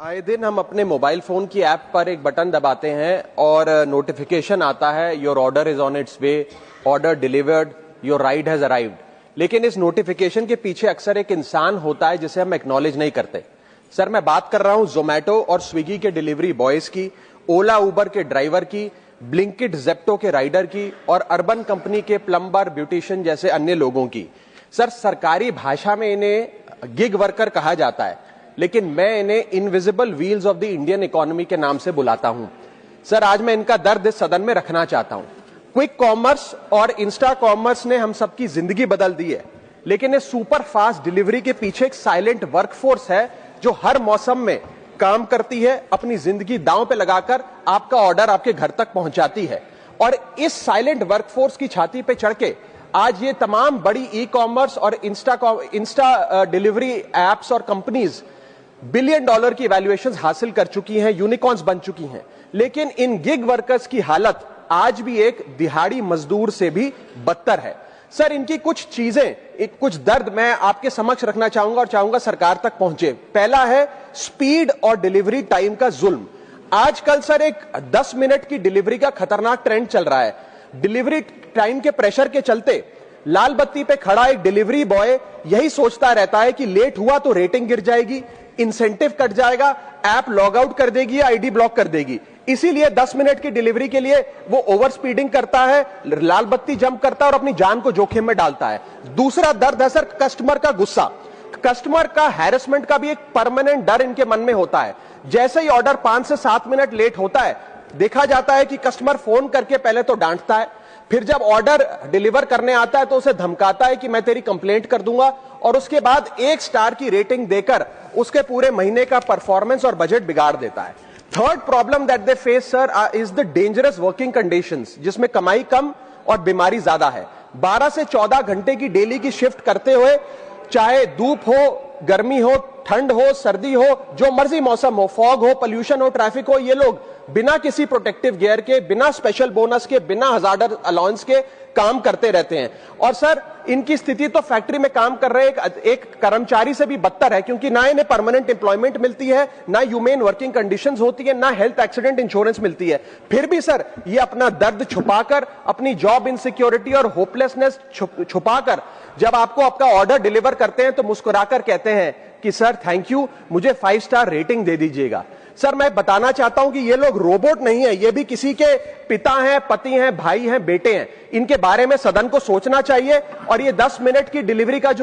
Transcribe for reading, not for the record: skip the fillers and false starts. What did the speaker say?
आए दिन हम अपने मोबाइल फोन की ऐप पर एक बटन दबाते हैं और नोटिफिकेशन आता है, your order is on it's way, order delivered, your ride has arrived. लेकिन इस नोटिफिकेशन के पीछे अक्सर एक इंसान होता है जिसे हम एक्नॉलेज नहीं करते। सर, मैं बात कर रहा हूं जोमैटो और स्विगी के डिलीवरी बॉयज की, ओला उबर के ड्राइवर की, ब्लिंकिट जेप्टो के राइडर की और अर्बन कंपनी के प्लम्बर, ब्यूटिशियन जैसे अन्य लोगों की। सर, सरकारी भाषा में इन्हें गिग वर्कर कहा जाता है, लेकिन मैं इन्हें invisible wheels of the Indian economy के नाम से बुलाता हूं। सर, आज मैं इनका दर्द इस सदन में रखना चाहता हूं। क्विक कॉमर्स और इंस्टा कॉमर्स ने हम सबकी जिंदगी बदल दी है, लेकिन इस सुपर फास्ट डिलीवरी के पीछे एक साइलेंट वर्कफोर्स है जो हर मौसम में काम करती है, अपनी जिंदगी दांव पे लगाकर आपका ऑर्डर आपके घर तक पहुंचाती है। और इस साइलेंट वर्कफोर्स की छाती पे चढ़ के आज ये तमाम बड़ी ई कॉमर्स और इंस्टा डिलीवरी एप्स और कंपनीज $1 बिलियन की वैल्यूएशन हासिल कर चुकी हैं, यूनिकॉर्न्स बन चुकी हैं। लेकिन इन गिग वर्कर्स की हालत आज भी एक दिहाड़ी मजदूर से भी बदतर है। सर, इनकी कुछ चीजें, कुछ दर्द मैं आपके समक्ष रखना चाहूंगा और चाहूंगा सरकार तक पहुंचे। पहला है स्पीड और डिलीवरी टाइम का जुल्म। आजकल सर एक 10 मिनट की डिलीवरी का खतरनाक ट्रेंड चल रहा है। डिलीवरी टाइम के प्रेशर के चलते लाल बत्ती पे खड़ा एक डिलीवरी बॉय यही सोचता रहता है कि लेट हुआ तो रेटिंग गिर जाएगी, इंसेंटिव कट जाएगा, ऐप लॉग आउट कर देगी या आईडी ब्लॉक कर देगी। इसीलिए 10 मिनट की डिलीवरी के लिए वो ओवर स्पीडिंग करता है, लाल बत्ती जंप करता है और अपनी जान को जोखिम में डालता है। दूसरा दर्द है सर कस्टमर का गुस्सा। कस्टमर का हैरेसमेंट का भी एक परमानेंट डर इनके मन में होता है। जैसे ही ऑर्डर 5 से 7 मिनट लेट होता है, देखा जाता है कि कस्टमर फोन करके पहले तो डांटता है, फिर जब ऑर्डर डिलीवर करने आता है तो उसे धमकाता है कि मैं तेरी कंप्लेंट कर दूंगा, और उसके बाद 1 स्टार की रेटिंग देकर उसके पूरे महीने का परफॉर्मेंस और बजट बिगाड़ देता है। Third problem that they face sir is the dangerous working conditions, जिसमें कमाई कम और बीमारी ज्यादा है। 12 से 14 घंटे की डेली की शिफ्ट करते हुए, चाहे धूप हो, गर्मी हो, ठंड हो, सर्दी हो, जो मर्जी मौसम हो, फॉग हो, पोल्यूशन हो, ट्रैफिक हो, ये लोग बिना किसी प्रोटेक्टिव गियर के, बिना स्पेशल बोनस के, बिना हजार्डर अलाउंस के काम करते रहते हैं। और सर, इनकी स्थिति तो फैक्ट्री में काम कर रहे एक कर्मचारी से भी बदतर है, क्योंकि ना इन्हें परमानेंट एम्प्लॉयमेंट मिलती है, ना ह्यूमेन वर्किंग कंडीशंस होती है, ना हेल्थ एक्सीडेंट इंश्योरेंस मिलती है। फिर भी सर ये अपना दर्द छुपाकर, अपनी जॉब इनसिक्योरिटी और होपलेसनेस छुपाकर जब आपको आपका ऑर्डर डिलीवर करते हैं तो मुस्कुराकर कहते हैं कि सर थैंक यू, मुझे 5 स्टार रेटिंग दे दीजिएगा। सर, मैं बताना चाहता हूं कि ये लोग रोबोट नहीं है, ये भी किसी के पिता हैं, पति हैं, भाई हैं, बेटे हैं। इनके बारे में सदन को सोचना चाहिए। और ये 10 मिनट की डिलीवरी का जो